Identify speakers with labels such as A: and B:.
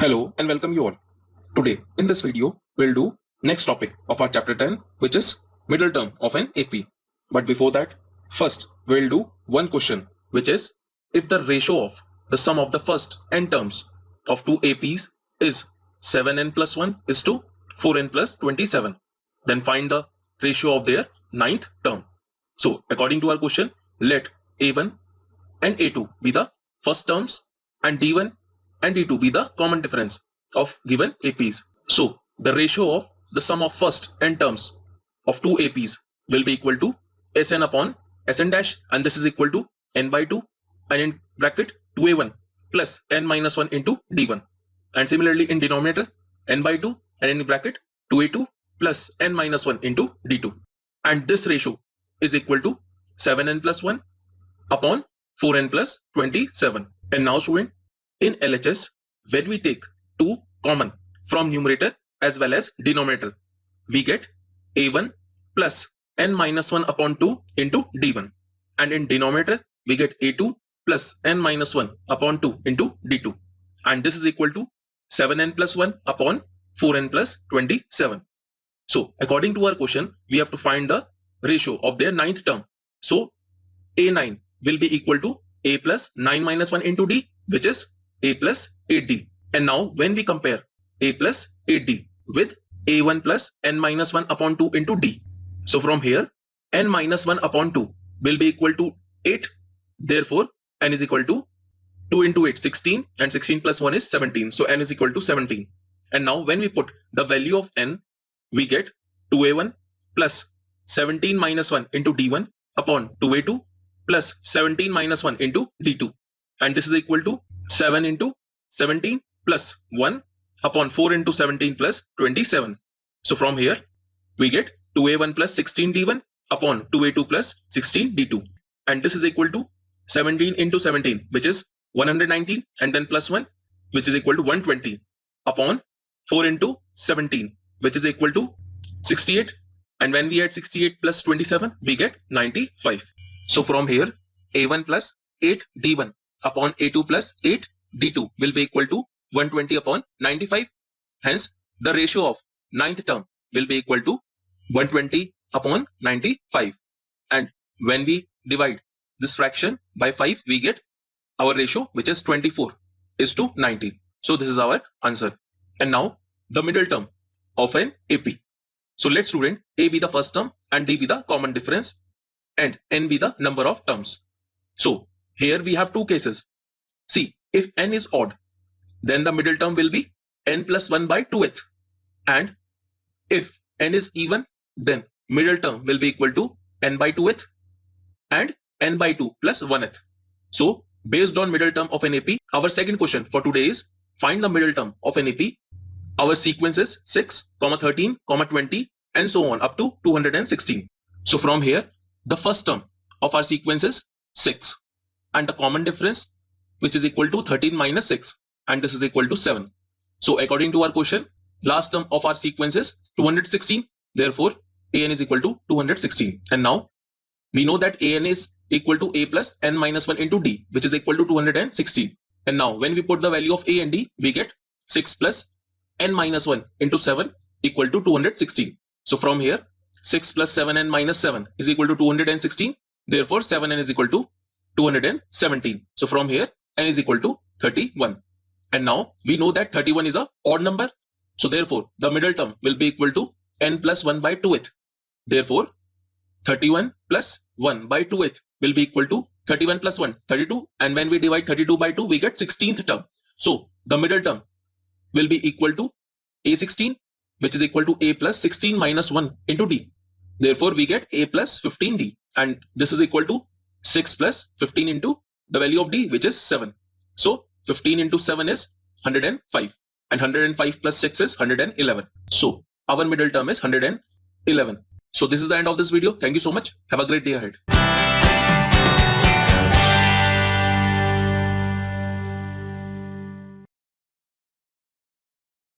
A: Hello and welcome you all. Today in this video we'll do next topic of our chapter 10, which is middle term of an AP. But before that, first we'll do one question, which is if the ratio of the sum of the first n terms of two APs is 7n plus 1 is to 4n plus 27, then find the ratio of their ninth term. So according to our question, let A1 and A2 be the first terms and D1 and D2 be the common difference of given APs. So the ratio of the sum of first n terms of two APs will be equal to Sn upon Sn dash, and this is equal to n by 2 and in bracket 2a1 plus n minus 1 into d1, and similarly in denominator n by 2 and in bracket 2a2 plus n minus 1 into d2, and this ratio is equal to 7n plus 1 upon 4n plus 27. And now student, in LHS, when we take 2 common from numerator as well as denominator, we get a1 plus n minus 1 upon 2 into d1, and in denominator we get a2 plus n minus 1 upon 2 into d2, and this is equal to 7n plus 1 upon 4n plus 27. So according to our question, we have to find the ratio of their ninth term. So a9 will be equal to a plus 9 minus 1 into d, which is a plus 8d. And now when we compare a plus 8d with a1 plus n minus 1 upon 2 into d, so from here n minus 1 upon 2 will be equal to 8. Therefore n is equal to 2 into 8, 16, and 16 plus 1 is 17. So n is equal to 17. And now when we put the value of n, we get 2a1 plus 17 minus 1 into d1 upon 2a2 plus 17 minus 1 into d2, and this is equal to 7 into 17 plus 1 upon 4 into 17 plus 27. So from here we get 2a1 plus 16 d1 upon 2a2 plus 16 d2, and this is equal to 17 into 17, which is 119, and then plus 1, which is equal to 120, upon 4 into 17, which is equal to 68, and when we add 68 plus 27 we get 95. So from here a1 plus 8 d1 upon a2 plus 8 d2 will be equal to 120 upon 95. Hence the ratio of ninth term will be equal to 120 upon 95, and when we divide this fraction by 5 we get our ratio, which is 24 is to 90. So this is our answer. And now the middle term of an AP. So let student A be the first term and D be the common difference and n be the number of terms. So here we have two cases. See, if n is odd, then the middle term will be n plus 1 by 2th, and if n is even, then middle term will be equal to n by 2th and n by 2 plus 1th. So based on middle term of an AP, our second question for today is find the middle term of an AP. Our sequence is 6, 13, 20, and so on up to 216. So from here the first term of our sequence is 6, and the common difference, which is equal to 13 minus 6, and this is equal to 7. So according to our question, last term of our sequence is 216. Therefore an is equal to 216. And now we know that an is equal to a plus n minus 1 into d, which is equal to 216. And now when we put the value of a and d, we get 6 plus n minus 1 into 7 equal to 216. So from here 6 plus 7n minus 7 is equal to 216. Therefore 7n is equal to 217. So from here n is equal to 31. And now we know that 31 is a odd number. So therefore the middle term will be equal to n plus 1 by 2th. Therefore 31 plus 1 by 2th will be equal to 31 plus 1, 32. And when we divide 32 by 2, we get 16th term. So the middle term will be equal to a16, which is equal to a plus 16 minus 1 into d. Therefore we get a plus 15d, and this is equal to 6 plus 15 into the value of d, which is 7. So 15 into 7 is 105, and 105 plus 6 is 111. So our middle term is 111. So this is the end of this video. Thank you so much. Have a great day ahead.